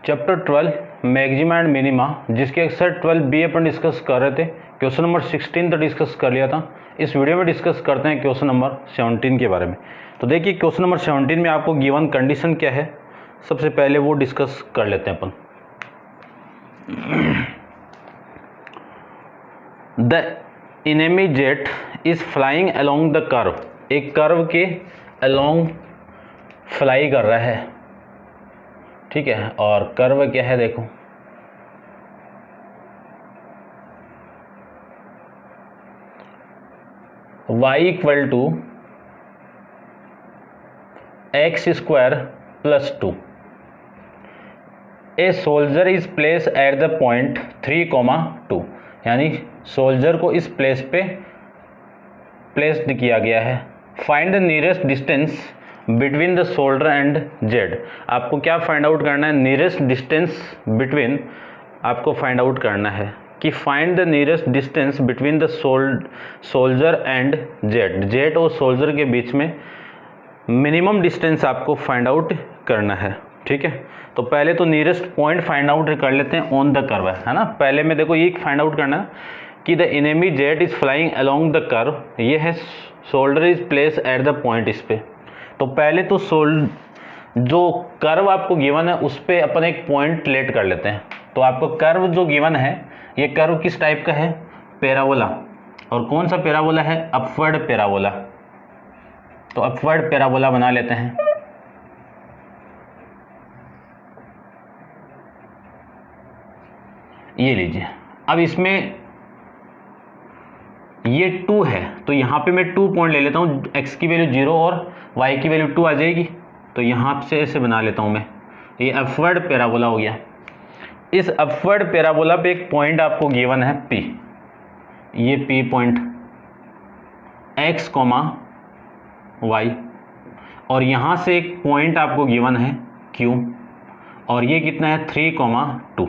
Chapter 12 maxima and minima, जिसके exercise 12B अपन discuss कर रहे थे। क्वेश्चन नंबर 16 तक डिस्कस कर लिया था। इस वीडियो में डिस्कस करते हैं क्वेश्चन नंबर 17 के बारे में। तो देखिए क्वेश्चन नंबर 17 में आपको गिवन कंडीशन क्या है, सबसे पहले वो डिस्कस कर लेते हैं अपन। The enemy jet is flying along the curve, एक कर्व के अलोंग फ्लाई कर रहा है, ठीक है। और कर्व क्या है देखो, y equal to X square plus 2। A soldier is place at the point 3,2, यानी सोल्जर को इस प्लेस पे प्लेस्ड किया गया है। Find the nearest distance between the shoulder and Z. आपको क्या फाइंड आउट करना है, नियरेस्ट डिस्टेंस बिटवीन, आपको फाइंड आउट करना है कि find the nearest distance between the soldier and Z. Z और सोल्जर के बीच में मिनिमम डिस्टेंस आपको फाइंड आउट करना है, ठीक है। तो पहले तो नियरेस्ट पॉइंट फाइंड आउट कर लेते हैं ऑन द कर्व, है ना। पहले में देखो ये फाइंड आउट करना है कि the enemy jet is flying along the curve, ये है shoulder is place at the point. इस पे तो पहले तो जो कर्व आपको गिवन है उस पर अपन एक पॉइंट लेट कर लेते हैं। तो आपको कर्व जो गिवन है, ये कर्व किस टाइप का है, पैराबोला। और कौन सा पैराबोला है, अपवर्ड पैराबोला। तो अपवर्ड पैराबोला बना लेते हैं। ये लीजिए, अब इसमें ये 2 है, तो यहाँ पे मैं 2 पॉइंट ले लेता हूँ। x की वैल्यू 0 और y की वैल्यू 2 आ जाएगी। तो यहाँ से ऐसे बना लेता हूँ मैं, ये अपवर्ड पैराबोला हो गया। इस अपवर्ड पैराबोला पे एक पॉइंट आपको गिवन है P, ये P पॉइंट x, y, और यहाँ से एक पॉइंट आपको गिवन है Q, और ये कितना है 3,2।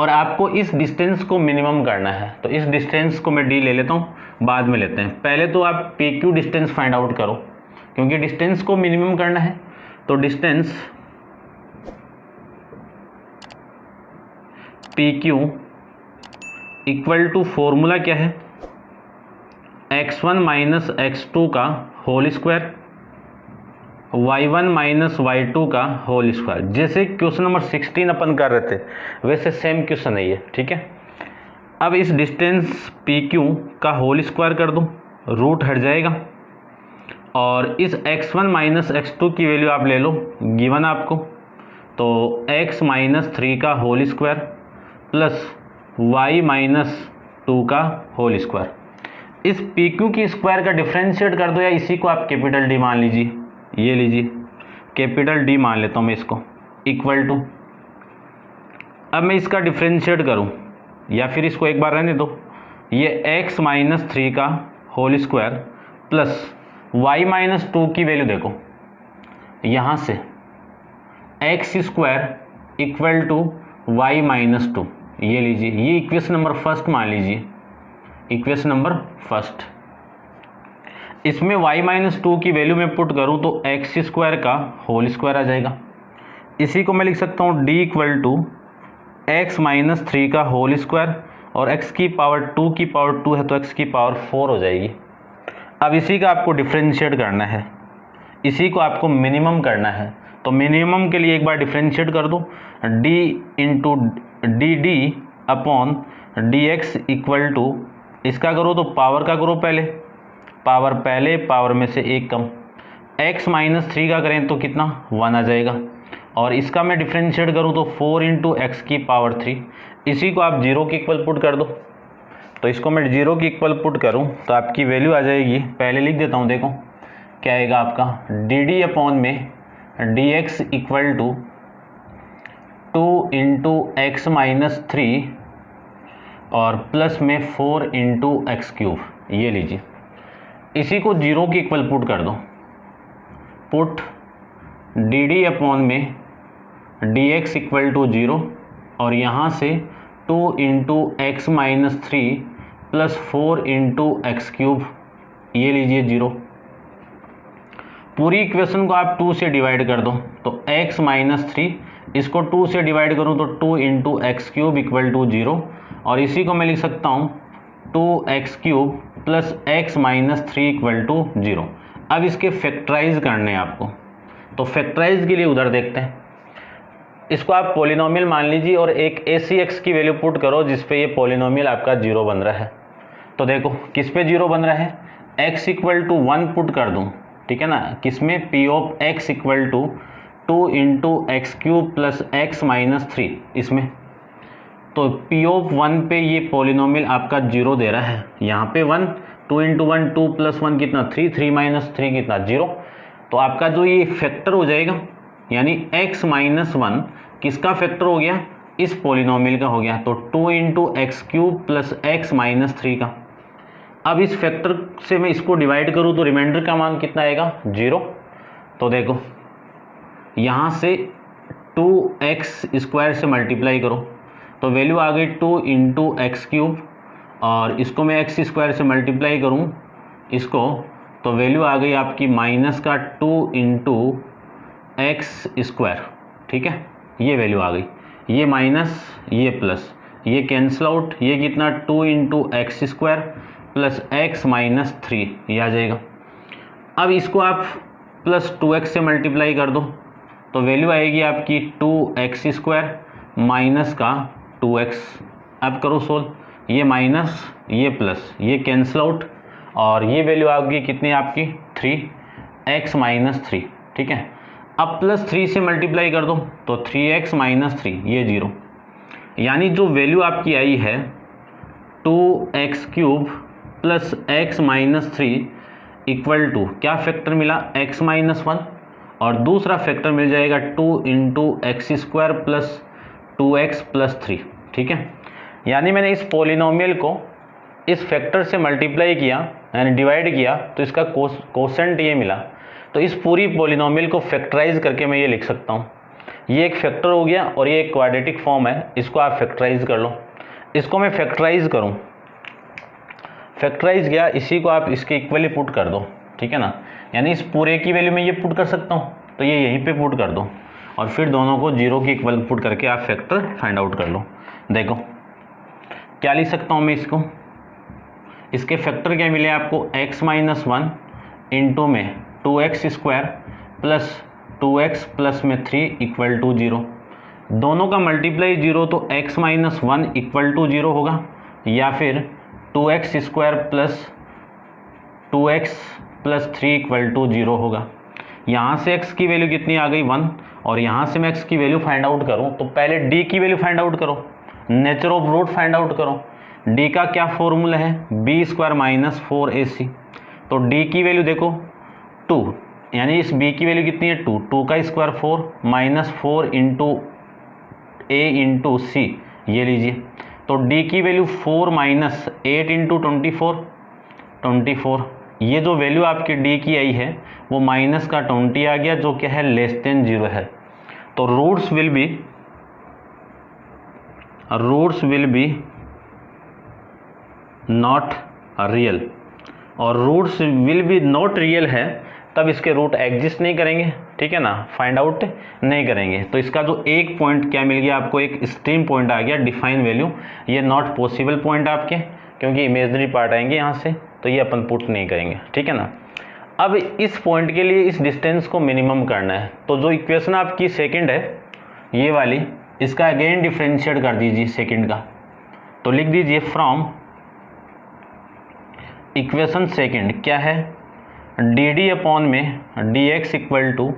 और आपको इस डिस्टेंस को मिनिमम करना है। तो इस डिस्टेंस को मैं d ले लेता हूँ, बाद में लेते हैं। पहले तो आप PQ डिस्टेंस फाइंड आउट करो, क्योंकि डिस्टेंस को मिनिमम करना है। तो distance PQ equal to, formula क्या है, x1 माइनस x2 का whole square, y1 minus y2 का होल स्क्वायर। जैसे क्वेश्चन नंबर 16 अपन कर रहे थे वैसे सेम क्वेश्चन है ये, ठीक है। अब इस डिस्टेंस PQ का होल स्क्वायर कर दूं, रूट हट जाएगा, और इस x1 माइनस x2 की वैल्यू आप ले लो, गिवन आपको। तो x माइनस 3 का whole square plus y minus 2 का होल स्क्वायर। इस PQ की स्क्वायर का डिफ्रेंशिएट कर दो, या इसी को आप कैपिटल D मान लीजिए। ये लीजिए, कैपिटल D मान लेता हूँ मैं इसको, इक्वल टू, अब मैं इसका डिफ्रेंशिएट करूँ, या फिर इसको एक बार रहने दो, ये x माइनस 3 का whole square plus y minus 2 की वैल्यू देखो, यहाँ से x square equal to y minus 2। ये लीजिए, ये इक्वेशन नंबर फर्स्ट मान लीजिए, इक्वेशन नंबर फर्स्ट। इसमें y माइनस 2 की वैल्यू मैं पुट करूँ तो x स्क्वायर का होल स्क्वायर आ जाएगा। इसी को मैं लिख सकता हूँ d equal to x minus 3 का होल स्क्वायर, और x की पावर 2 की पावर 2 है तो x की पावर 4 हो जाएगी। अब इसी का आपको डिफ्रेंशिएट करना है, इसी को आपको मिनिमम करना है। तो मिनिमम के लिए एक बार डिफ्रेंशिएट कर दो, d into D upon dx equal to, इसका करो तो पावर का करो पहले, पावर पहले, पावर में से एक कम। x माइनस 3 का करें तो कितना, 1 आ जाएगा, और इसका मैं डिफ्रेंशिएट करूँ तो 4 इंटू एक्स की पावर 3। इसी को आप 0 के इक्वल पुट कर दो। तो इसको मैं 0 की इक्वल पुट करूँ तो आपकी वैल्यू आ जाएगी, पहले लिख देता हूँ, देखो क्या आएगा आपका, डी अपॉन में dx equal to 2 into X minus 3 और प्लस में 4 इंटू एक्स क्यूब। ये लीजिए, इसी को 0 की इक्वल पुट कर दो, पुट डी अपॉन में dx इक्वल टू 0, और यहाँ से 2 into X minus 3 plus 4 into X cube. ये लीजिए 0। पूरी इक्वेशन को आप 2 से डिवाइड कर दो तो x माइनस 3 इसको 2 से डिवाइड करूँ तो 2 into X cube equal to 0, और इसी को मैं लिख सकता हूँ 2x cube plus X minus 3 equal to 0। अब इसके फैक्टराइज करने हैं आपको, तो फैक्टराइज के लिए उधर देखते हैं। इसको आप पॉलिनोमियल मान लीजिए और एक ऐसी x की वैल्यू पुट करो जिस पे ये पॉलिनोमियल आपका 0 बन रहा है। तो देखो किस पे 0 बन रहा है, x इक्वल टू 1 पुट कर दूँ, ठीक है ना, किसमें p of x equal to 2 into X cube plus X minus 3 इसमें। तो p ऑफ 1 पे ये पॉलिनोमियल आपका 0 दे रहा है, यहाँ पे 1, 2 इंटू 1 2 प्लस 1 कितना 3, 3 माइनस 3 कितना 0। तो आपका जो ये फैक्टर हो जाएगा, यानी x माइनस 1 किसका फैक्टर हो गया, इस पॉलिनोमियल का हो गया, तो 2 into X cube plus X minus 3 का। अब इस फैक्टर से मैं इसको डिवाइड करूँ तो रिमाइंडर का मान कितना आएगा 0। तो देखो यहाँ से 2x स्क्वायर से मल्टीप्लाई करो तो वैल्यू आ गई 2 इंटू एक्स क्यूब, और इसको मैं एक्स स्क्वायर से मल्टीप्लाई करूँ इसको, तो वैल्यू आ गई आपकी माइनस का 2 इंटू एक्स स्क्वायर, ठीक है, ये वैल्यू आ गई, ये माइनस ये प्लस, ये कैंसिल आउट, ये कितना 2 into X square plus X minus 3 ये आ जाएगा। अब इसको आप प्लस 2x से मल्टीप्लाई कर दो तो वैल्यू आएगी आपकी 2x स्क्वायर माइनस का 2x। अब करो सोल्व, ये माइनस ये प्लस, ये कैंसिल आउट, और ये वैल्यू आ गई कितनी आपकी 3x माइनस 3, ठीक है। अब प्लस 3 से मल्टीप्लाई कर दो तो 3x माइनस 3 ये 0, यानी जो वैल्यू आपकी आई है 2x cube plus X minus 3 equal to क्या फैक्टर मिला x माइनस 1, और दूसरा फैक्टर मिल जाएगा 2 into X square plus 2x plus 3, ठीक है। यानी मैंने इस पॉलिनोमियल को इस फैक्टर से मल्टीप्लाई किया यानी डिवाइड किया तो इसका कोसेंट ये मिला। तो इस पूरी पॉलिनोमियल को फैक्टराइज करके मैं ये लिख सकता हूँ, ये एक फैक्टर हो गया और ये एक क्वाड्रेटिक फॉर्म है, इसको आप फैक्टराइज कर लो। इसको मैं फैक्टराइज करूँ, फैक्टराइज गया, इसी को आप इसके इक्वली पुट कर दो, ठीक है ना, यानी इस पूरे की वैल्यू में ये पुट कर सकता हूँ, तो ये यहीं पे पुट कर दो और फिर दोनों को 0 की इक्वल पुट करके आप फैक्टर फाइंड आउट कर लो। देखो क्या लिख सकता हूँ मैं इसको, इसके फैक्टर क्या मिले आपको x माइनस 1 इंटू में 2x square plus 2x plus में 3 इक्वल टू 0। दोनों का मल्टीप्लाई 0 तो x माइनस 1 इक्वल टू 0 होगा, या फिर 2x square plus 2x plus 3 equal to 0 होगा। यहाँ से x की वैल्यू कितनी आ गई 1, और यहाँ से मैं x की वैल्यू फाइंड आउट करूँ तो पहले d की वैल्यू फाइंड आउट करो, nature of root find out करो। d का क्या फॉर्मूला है b स्क्वायर माइनस 4ac, तो d की वैल्यू देखो 2, यानी इस b की वैल्यू कितनी है 2, 2 का square 4 minus 4 into a into C, ये लीजिए, तो d की वैल्यू 4 माइनस 8 इंटू 24, ये जो वैल्यू आपकी d की आई है वो माइनस का 20 आ गया, जो क्या है लेस देन 0 है। तो roots will be not real, और roots will be not real है तब इसके रूट एग्जिस्ट नहीं करेंगे, ठीक है ना, फाइंड आउट नहीं करेंगे। तो इसका जो एक पॉइंट क्या मिल गया आपको, एक एक्सट्रीम पॉइंट आ गया, डिफाइन वैल्यू, ये नॉट पॉसिबल पॉइंट आपके, क्योंकि इमेजनरी पार्ट आएंगे यहाँ से, तो ये अपन पुट नहीं करेंगे, ठीक है ना। अब इस पॉइंट के लिए इस डिस्टेंस को मिनिमम करना है, तो जो इक्वेशन आपकी सेकंड है ये वाली, इसका अगेन डिफरेंशिएट कर दीजिए सेकंड का, तो लिख दीजिए फ्रॉम इक्वेशन सेकंड क्या है डी डी अपॉन में D X equal to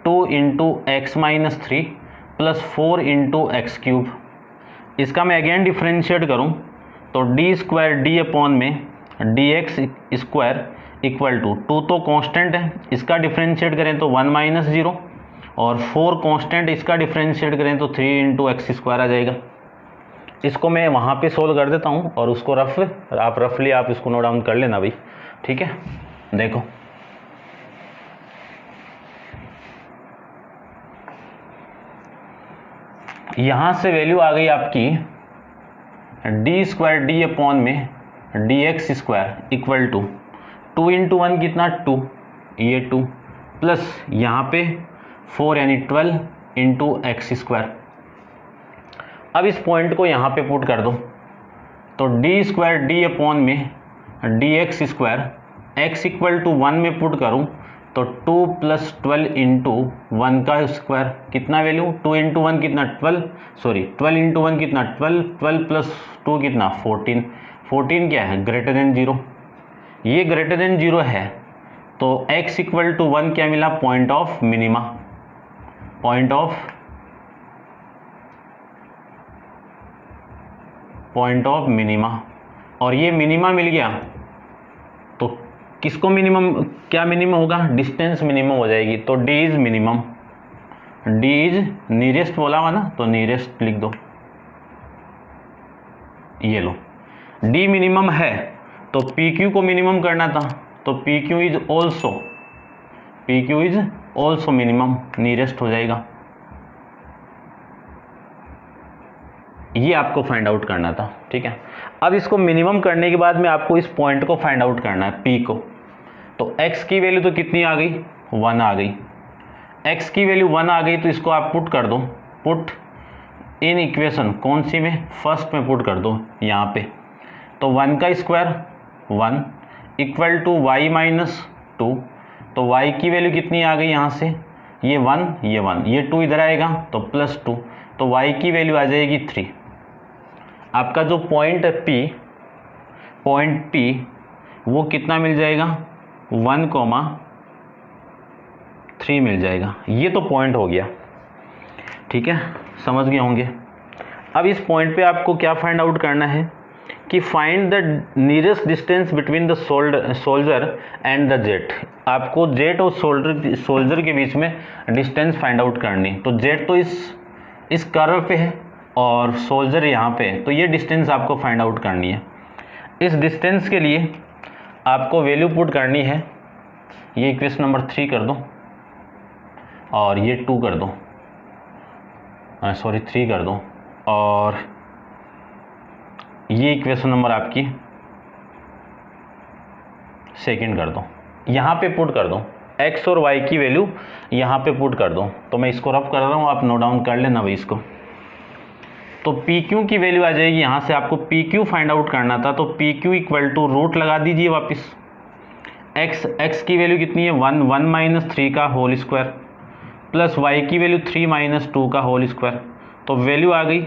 2 into X minus 3 plus 4 into X cube. इसका मैं अगेन डिफरेंशिएट करूँ तो डी स्क्वायर डी अपॉन में D X square equal to 2 तो कांस्टेंट है, इसका डिफरेंशिएट करें तो 1 माइनस 0, और 4 कांस्टेंट, इसका डिफरेंशिएट करें तो 3 इंटू एक्स स्क्वायर आ जाएगा। इसको मैं वहाँ पे सोल्व कर देता हूँ और उसको रफली आप इसको नोट डाउन कर लेना भाई, ठीक है। देखो यहाँ से वैल्यू आ गई आपकी डी स्क्वायर डी अपॉन में D X square equal to 2 into 1 कितना 2, ये 2 प्लस यहाँ पे 4 यानी 12 इंटू एक्स स्क्वायर। अब इस पॉइंट को यहाँ पे पुट कर दो, तो डी स्क्वायर डी अपॉन में D X square, X equal to 1 में पुट करूँ तो 2 + 12 इंटू 1 का स्क्वायर, कितना वैल्यू 2 इंटू 1 कितना 12, सॉरी 12 इंटू 1 कितना 12, 12 + 2 कितना 14, 14 क्या है ग्रेटर देन 0, ये ग्रेटर देन 0 है तो x इक्वल टू 1 क्या मिला, point of minima, point of minima. और ये मिनिमा मिल गया तो किसको मिनिमम, क्या मिनिमम होगा, डिस्टेंस मिनिमम हो जाएगी, तो d is minimum, d is nearest बोला हुआ ना, तो नियरेस्ट लिख दो, ये लो d मिनिमम है तो PQ को मिनिमम करना था, तो PQ is also minimum, nearest हो जाएगा, ये आपको फाइंड आउट करना था। ठीक है, अब इसको मिनिमम करने के बाद में आपको इस पॉइंट को फाइंड आउट करना है, P को। तो x की वैल्यू तो कितनी आ गई, 1 आ गई, x की वैल्यू 1 आ गई तो इसको आप पुट कर दो, पुट इन इक्वेशन, कौन सी में, फर्स्ट में पुट कर दो यहाँ पे, तो 1 का square 1 equal to y minus 2, तो y की वैल्यू कितनी आ गई यहाँ से, ये 1 ये 2 इधर आएगा तो +2, तो y की वैल्यू आ जाएगी 3। आपका जो पॉइंट है पॉइंट P वो कितना मिल जाएगा, 1,3 मिल जाएगा, ये तो पॉइंट हो गया। ठीक है, समझ गए होंगे। अब इस पॉइंट पे आपको क्या फाइंड आउट करना है कि find the nearest distance between the soldier and the jet. आपको जेट और सोल्जर के बीच में डिस्टेंस फाइंड आउट करनी, तो जेट तो इस कर्व पे है और सोल्जर यहाँ पे है, तो ये डिस्टेंस आपको फाइंड आउट करनी है। इस डिस्टेंस के लिए आपको वैल्यू पुट करनी है, ये इक्वेशन नंबर 3 कर दो और ये 2 कर दो, सॉरी 3 कर दो, और ये इक्वेशन नंबर आपकी 2 कर दो, यहाँ पे पुट कर दो, x और y की वैल्यू यहाँ पे पुट कर दो। तो मैं इसको रफ कर रहा हूँ, आप नोट डाउन कर लेना भाई इसको। तो PQ की वैल्यू आ जाएगी, यहाँ से आपको PQ फाइंड आउट करना था, तो PQ इक्वल टू रूट लगा दीजिए वापस, x की वैल्यू कितनी है 1 - 3 का होल स्क्वायर प्लस y की वैल्यू 3 - 2 का होल स्क्वायर, तो वैल्यू आ गई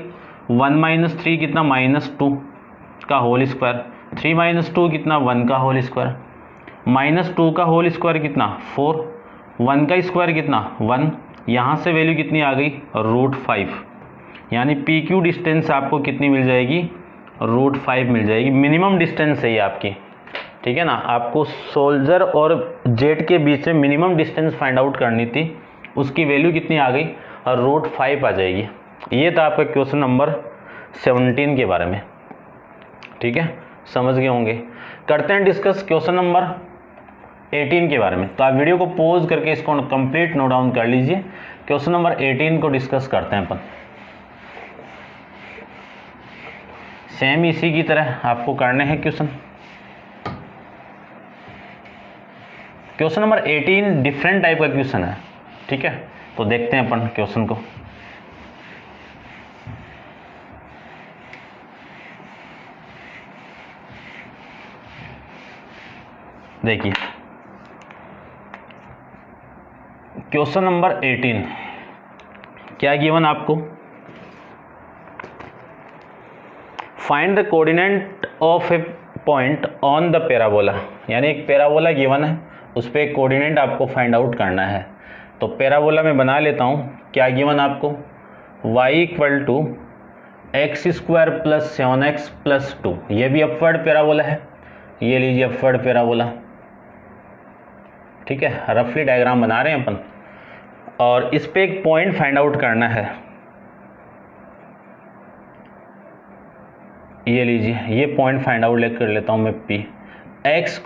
1 - 3 कितना -2 का होल स्क्वायर, 3 - 2 कितना 1 का होल स्क्वायर, -2 का होल स्क्वायर कितना 4, 1 का स्क्वायर कितना 1, यहाँ से वैल्यू कितनी आ गई √5, यानी PQ डिस्टेंस आपको कितनी मिल जाएगी, √5 मिल जाएगी। मिनिमम डिस्टेंस है ये आपकी, ठीक है ना। आपको सोल्जर और जेट के बीच में मिनिमम डिस्टेंस फाइंड आउट करनी थी, उसकी वैल्यू कितनी आ गई √5 आ जाएगी। ये था आपका क्वेश्चन नंबर 17 के बारे में। ठीक है, समझ गए होंगे। करते हैं डिस्कस क्वेश्चन नंबर 18 के बारे में। तो आप वीडियो को पॉज करके इसको कंप्लीट नोट डाउन कर लीजिए। क्वेश्चन नंबर 18 को डिस्कस करते हैं अपन। सेम इसी की तरह आपको करने हैं question. Question number 18 different type का क्वेश्चन है, ठीक है। तो देखते हैं अपन क्वेश्चन को। देखिए क्वेश्चन नंबर 18 क्या गिवन आपको, find the coordinate of a point on the parabola. यानी एक पैराबोला गिवन है, उस पर एक कोऑर्डिनेट आपको फाइंड आउट करना है। तो पैराबोला में बना लेता हूँ। क्या गिवन आपको, y equal to X square plus 7x plus 2। ये भी अपवर्ड पैराबोला है, ये लीजिए अपवर्ड पैराबोला, ठीक है। रफली डायग्राम बना रहे हैं अपन, और इस पे एक पॉइंट फाइंड आउट करना है। ये लीजिए, ये पॉइंट फाइंड आउट कर लेता हूँ मैं, P x,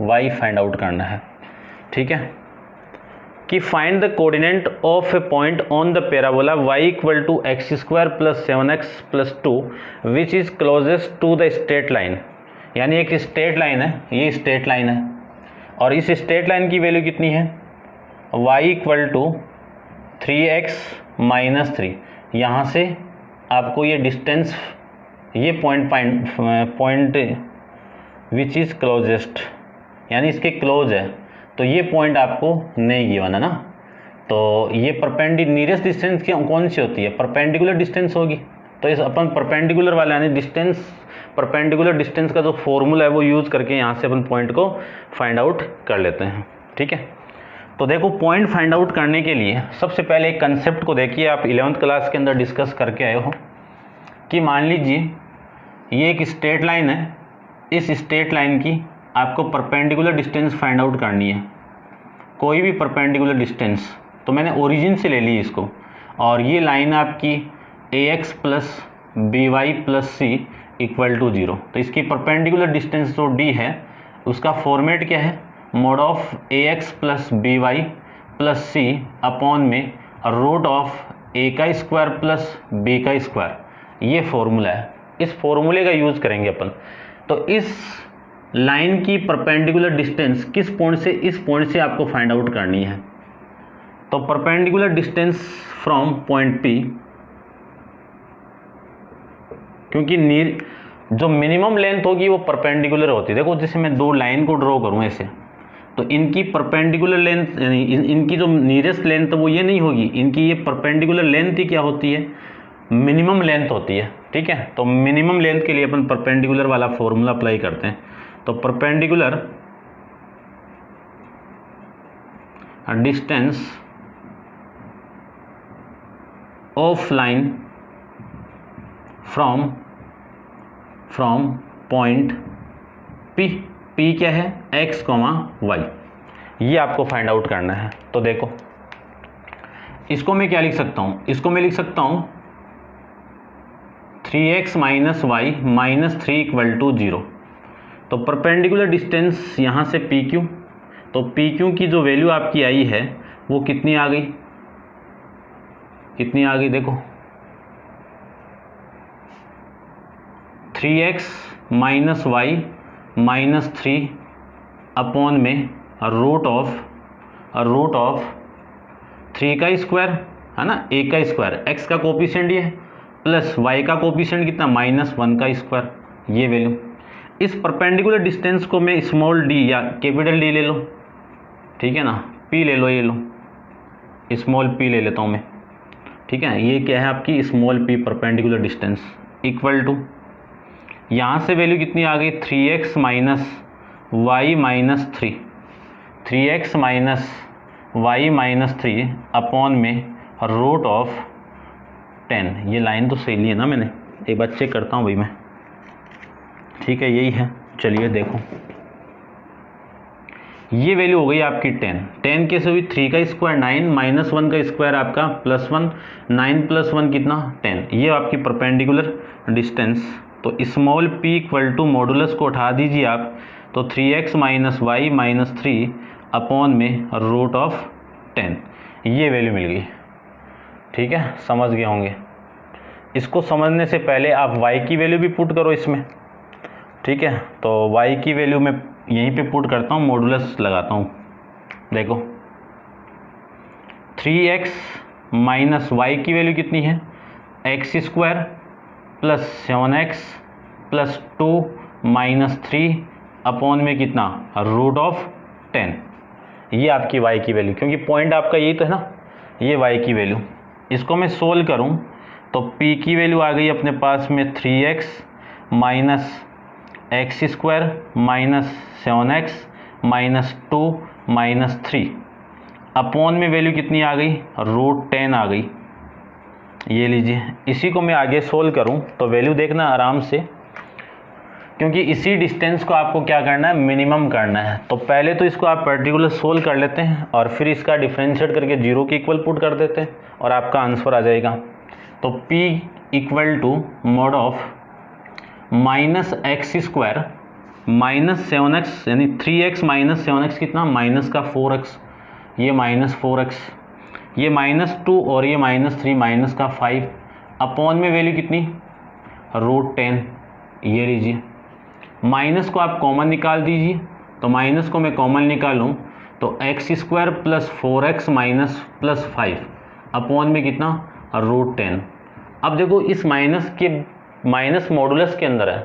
y find out करना है, ठीक है। कि find the coordinate of a point on the parabola y equal to X square plus 7x plus 2 which is closest to the straight line. यानी एक स्ट्रेट लाइन है, ये straight line है, और इस स्ट्रेट लाइन की वैल्यू कितनी है, y इक्वल टू 3x -3। यहाँ से आपको ये डिस्टेंस, ये पॉइंट विच इज़ क्लोजेस्ट, यानी इसके क्लोज है, तो ये पॉइंट आपको नहीं गिवन है ना। तो ये नीयरेस्ट डिस्टेंस कौन सी होती है? परपेंडिकुलर डिस्टेंस होगी। तो इस अपन परपेंडिकुलर वाला यानी परपेंडिकुलर डिस्टेंस का जो फॉर्मूला है वो यूज़ करके यहाँ से अपन पॉइंट को फाइंड आउट कर लेते हैं। ठीक है, तो देखो पॉइंट फाइंड आउट करने के लिए सबसे पहले एक कंसेप्ट को देखिए। आप 11th क्लास के अंदर डिस्कस करके आए हो कि मान लीजिए ये एक स्ट्रेट लाइन है, इस स्ट्रेट लाइन की आपको परपेंडिकुलर डिस्टेंस फाइंड आउट करनी है, कोई भी परपेंडिकुलर डिस्टेंस। तो मैंने ओरिजिन से ले ली इसको, और ये लाइन आपकी ax plus B Y plus C equal to 0। तो इसकी परपेंडिकुलर डिस्टेंस जो d है उसका फॉर्मेट क्या है? Mod of ax plus B Y plus C upon में रूट ऑफ a का स्क्वायर प्लस b का स्क्वायर। ये फॉर्मूला है, इस फॉर्मूले का यूज़ करेंगे अपन। तो इस लाइन की परपेंडिकुलर डिस्टेंस किस पॉइंट से इस पॉइंट से आपको फाइंड आउट करनी है। तो perpendicular distance from point P, क्योंकि जो मिनिमम लेंथ होगी वो परपेंडिकुलर होती है। देखो जैसे मैं दो लाइन को ड्रॉ करूं ऐसे, तो इनकी परपेंडिकुलर लेंथ यानी इनकी जो नियरेस्ट लेंथ वो ये नहीं होगी, इनकी ये परपेंडिकुलर लेंथ ही क्या होती है? मिनिमम लेंथ होती है। ठीक है, तो मिनिमम लेंथ के लिए अपन परपेंडिकुलर वाला फॉर्मूला अप्लाई करते हैं। तो perpendicular distance of line from point P, P क्या है? x, y। ये आपको फाइंड आउट करना है। तो देखो इसको मैं क्या लिख सकता हूँ? इसको मैं लिख सकता हूँ 3x minus Y minus 3 equal to 0। तो परपेंडिकुलर डिस्टेंस यहाँ से PQ, तो PQ की जो वैल्यू आपकी आई है वो कितनी आ गई? कितनी आ गई देखो, 3x minus Y minus 3 upon में रूट ऑफ 3 का स्क्वायर है ना, a का स्क्वायर, x का कोफिशिएंट ये प्लस y का कोफिशिएंट कितना? -1 का स्क्वायर। ये वैल्यू, इस परपेंडिकुलर डिस्टेंस को मैं स्मॉल d या कैपिटल D ले लो, ठीक है ना, p ले लो, ये लो स्मॉल p ले लेता हूँ मैं। ठीक है, ये क्या है आपकी small p perpendicular distance equal to, यहाँ से वैल्यू कितनी आ गई? 3x minus Y minus 3, 3x minus Y minus 3 upon में रूट ऑफ 10। ये लाइन तो सही ली है ना मैंने, एक बार चेक करता हूँ भाई मैं। ठीक है, यही है। चलिए देखो, ये वैल्यू हो गई आपकी 10 कैसे हुई? 3 का स्क्वायर 9 माइनस 1 का स्क्वायर आपका +1, 9 + 1 कितना? 10। ये आपकी परपेंडिकुलर डिस्टेंस। तो small p equal to modulus को उठा दीजिए आप, तो 3x minus Y minus 3 upon में रूट ऑफ 10। ये वैल्यू मिल गई। ठीक है, समझ गए होंगे। इसको समझने से पहले आप y की वैल्यू भी पुट करो इसमें। ठीक है, तो y की वैल्यू मैं यहीं पे पुट करता हूँ, मॉडुलस लगाता हूँ। देखो 3x माइनस वाई की वैल्यू कितनी है? x square plus 7x plus 2 minus 3 upon में कितना? Root of 10। ये आपकी y की वैल्यू, क्योंकि पॉइंट आपका यही तो है ना, ये y की वैल्यू। इसको मैं सोल्व करूं तो p की वैल्यू आ गई अपने पास में 3x minus X square minus 7x minus 2 minus 3 upon में वैल्यू कितनी आ गई? रूट 10 आ गई। ये लीजिए, इसी को मैं आगे सोल्व करूं तो वैल्यू देखना आराम से, क्योंकि इसी डिस्टेंस को आपको क्या करना है? मिनिमम करना है। तो पहले तो इसको आप पर्टिकुलर सोल्व कर लेते हैं और फिर इसका डिफ्रेंशिएट करके 0 के इक्वल पुट कर देते हैं और आपका आंसर आ जाएगा। तो p equal to mod of minus X square minus 7x यानी 3x माइनस 7x कितना? माइनस का 4x, ये माइनस 4x, ये -2 और ये -3 माइनस का 5 अपॉन में वैल्यू कितनी? रूट 10। ये लीजिए, माइनस को आप कॉमन निकाल दीजिए, तो माइनस को मैं कॉमन निकालूं तो x square plus 4x minus plus 5 upon में कितना √10। अब देखो इस माइनस के माइनस मॉडुलस के अंदर है,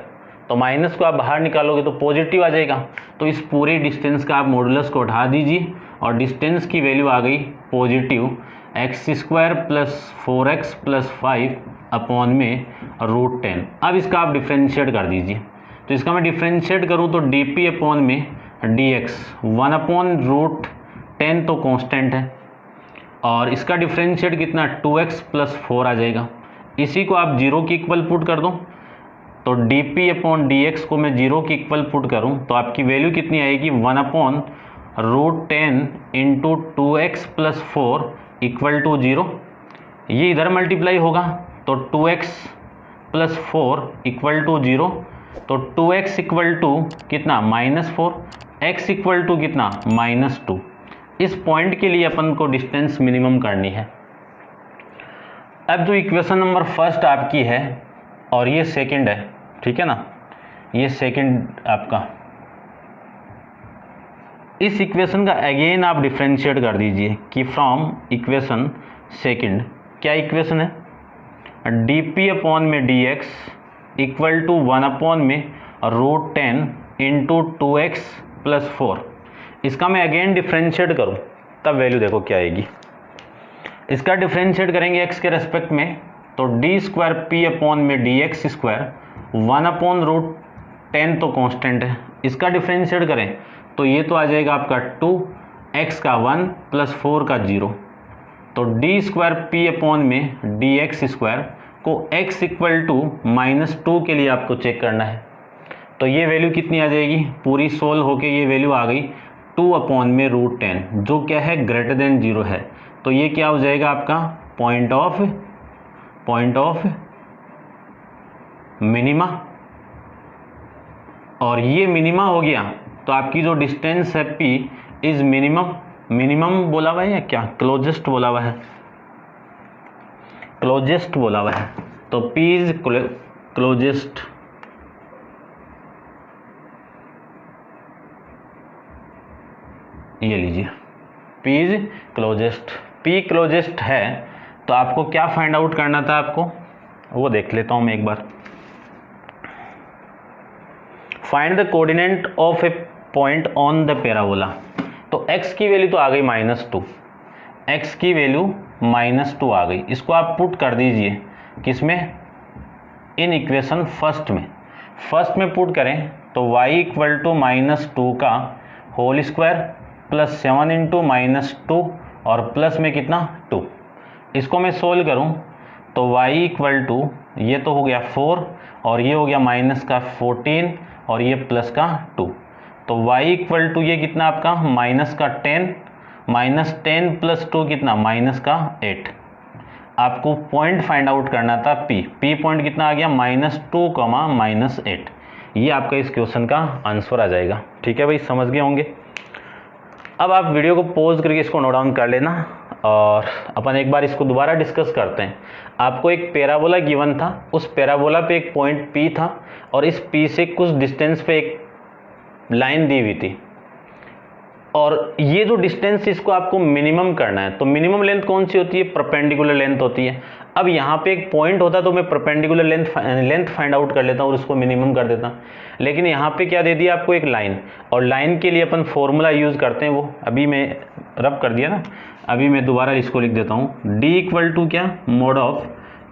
तो माइनस को आप बाहर निकालोगे तो पॉजिटिव आ जाएगा। तो इस पूरी डिस्टेंस का आप मॉडुलस को उठा दीजिए और डिस्टेंस की वैल्यू आ गई पॉजिटिव x² + 4x + 5 अपॉन में √10। अब इसका आप डिफ्रेंशिएट कर दीजिए, तो इसका मैं डिफ्रेंशिएट करूँ तो dp अपॉन में dx 1/√10 तो कांस्टेंट है, और इसका डिफ्रेंशिएट कितना 2x + 4 आ जाएगा। इसी को आप 0 के इक्वल पुट कर दो, तो dp अपॉन dx को मैं 0 के इक्वल पुट करूं तो आपकी वैल्यू कितनी आएगी 1/√10 इंटू 2x + 4 = 0। ये इधर मल्टीप्लाई होगा तो 2x + 4 = 0, तो 2x = कितना -4, x = कितना -2। इस पॉइंट के लिए अपन को डिस्टेंस मिनिमम करनी है। अब जो इक्वेशन नंबर फर्स्ट आपकी है और ये सेकंड है, ठीक है ना, ये सेकंड आपका, इस इक्वेशन का अगेन आप डिफ्रेंशिएट कर दीजिए कि फ्रॉम इक्वेशन सेकंड क्या इक्वेशन है dp अपॉन में dx = 1/√10 इंटू 2x + 4। इसका मैं अगेन डिफ्रेंशिएट करूं तब वैल्यू देखो क्या आएगी। इसका डिफ्रेंशिएट करेंगे x के रेस्पेक्ट में, तो d² अपॉन में dx² 1/√10 तो कांस्टेंट है। इसका डिफ्रेंशिएट करें तो ये तो आ जाएगा आपका 2, x का 1 + 4 का 0, तो d² अपॉन में dx² को x = -2 के लिए आपको चेक करना है। तो ये वैल्यू कितनी आ जाएगी, पूरी सोल्व होके ये वैल्यू आ गई 2/√10, जो क्या है ग्रेटर देन 0 है। तो ये क्या हो जाएगा आपका पॉइंट ऑफ मिनिमा, और ये मिनिमा हो गया तो आपकी जो डिस्टेंस है p इज मिनिमम बोला हुआ है या क्या क्लोजेस्ट बोला हुआ है, क्लोजेस्ट बोला हुआ है, तो p इज क्लोजेस्ट। ये लीजिए p is closest, p closest है तो आपको क्या फाइंड आउट करना था, आपको वो देख लेता हूं मैं एक बार। Find the coordinate of a point on the parabola. तो x की वैल्यू तो आ गई -2, x की वैल्यू -2 आ गई। इसको आप पुट कर दीजिए किसमें, इन इक्वेशन फर्स्ट में पुट करें तो y = -2 का होल स्क्वायर + 7 × -2 और प्लस में कितना 2। इसको मैं सोल्व करूं तो y = ये तो हो गया 4 और ये हो गया -14 और ये प्लस का 2, तो y = ये कितना आपका -10 + 2 कितना -8। आपको पॉइंट फाइंड आउट करना था p पॉइंट कितना आ गया -2, -8। ये आपका इस क्वेश्चन का आंसर आ जाएगा। ठीक है भाई, समझ गए होंगे। अब आप वीडियो को पॉज करके इसको नोट डाउन कर लेना और अपन एक बार इसको दोबारा डिस्कस करते हैं। आपको एक पैराबोला गिवन था, उस पैराबोला पे एक पॉइंट P था और इस P से कुछ डिस्टेंस पे एक लाइन दी हुई थी, और ये जो डिस्टेंस इसको आपको मिनिमम करना है। तो मिनिमम लेंथ कौन सी होती है, परपेंडिकुलर लेंथ होती है। अब यहाँ पे एक पॉइंट होता तो मैं परपेंडिकुलर लेंथ फाइंड आउट कर लेता और उसको मिनिमम कर देता, लेकिन यहाँ पे क्या दे दिया आपको, एक लाइन, और लाइन के लिए अपन फॉर्मूला यूज़ करते हैं, वो अभी मैं रब कर दिया ना, अभी मैं दोबारा इसको लिख देता हूँ। d = क्या, mod of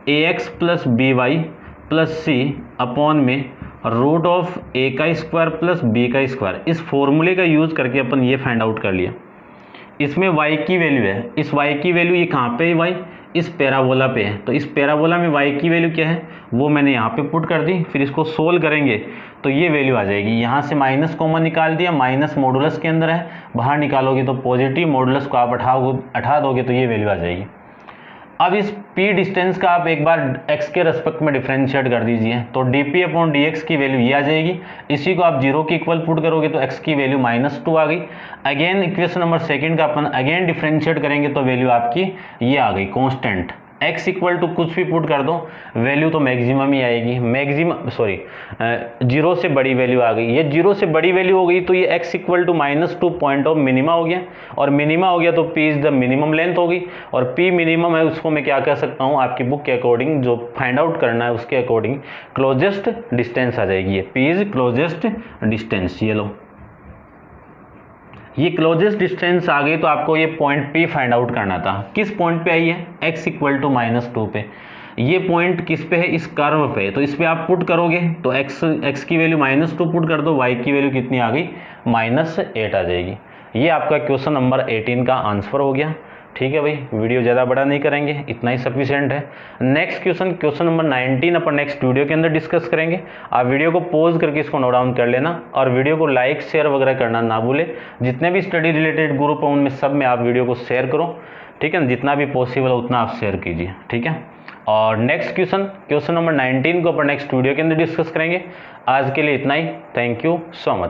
ax + by + c upon में √a² + b²। इस फॉर्मूले का यूज़ करके अपन ये फाइंड आउट कर लिया। इसमें y की वैल्यू है, इस y की वैल्यू ये कहाँ पे है, y इस पैराबोला पे है, तो इस पैराबोला में y की वैल्यू क्या है वो मैंने यहाँ पे पुट कर दी। फिर इसको सोल्व करेंगे तो ये वैल्यू आ जाएगी। यहाँ से माइनस कॉमन निकाल दिया, माइनस मॉडुलस के अंदर है, बाहर निकालोगे तो पॉजिटिव, मॉडुलस को आप हटा दोगे तो ये वैल्यू आ जाएगी। अब इस p डिस्टेंस का आप एक बार x के रेस्पेक्ट में डिफरेंशिएट कर दीजिए, तो dp अपॉन dx की वैल्यू ये आ जाएगी। इसी को आप 0 के इक्वल पुट करोगे तो x की वैल्यू -2 आ गई। अगेन इक्वेशन नंबर सेकंड का अपन अगेन डिफरेंशिएट करेंगे तो वैल्यू आपकी ये आ गई कांस्टेंट x इक्वल टू कुछ भी पुट कर दो, वैल्यू तो मैक्सिमम ही आएगी, मैक्सिमम सॉरी 0 से बड़ी वैल्यू आ गई, ये 0 से बड़ी वैल्यू हो गई तो ये x equal to -2 point of minima हो गया, और मिनिमा हो गया तो p is the minimum length होगी, और p मिनिमम है उसको मैं क्या कह सकता हूँ, आपकी बुक के अकॉर्डिंग जो फाइंड आउट करना है उसके अकॉर्डिंग क्लोजेस्ट डिस्टेंस आ जाएगी, ये p इज क्लोजेस्ट डिस्टेंस। ये लो, ये क्लोजेस्ट डिस्टेंस आ गई तो आपको ये पॉइंट P फाइंड आउट करना था। किस पॉइंट पे आई है, x इक्वल टू -2 पे। ये पॉइंट किस पे है, इस कर्व पे, तो इस पे आप पुट करोगे तो x की वैल्यू -2 पुट कर दो, y की वैल्यू कितनी आ गई, -8 आ जाएगी। ये आपका क्वेश्चन नंबर 18 का आंसर हो गया। ठीक है भाई, वीडियो ज़्यादा बड़ा नहीं करेंगे, इतना ही सफिशिएंट है। नेक्स्ट क्वेश्चन नंबर 19 अपन नेक्स्ट वीडियो के अंदर डिस्कस करेंगे। आप वीडियो को पॉज करके इसको नोट डाउन कर लेना, और वीडियो को लाइक शेयर वगैरह करना ना भूले। जितने भी स्टडी रिलेटेड ग्रुप है उनमें सब में आप वीडियो को शेयर करो, ठीक है ना, जितना भी पॉसिबल है उतना आप शेयर कीजिए, ठीक है। और नेक्स्ट क्वेश्चन नंबर 19 को अपन नेक्स्ट वीडियो के अंदर डिस्कस करेंगे। आज के लिए इतना ही, थैंक यू सो मच।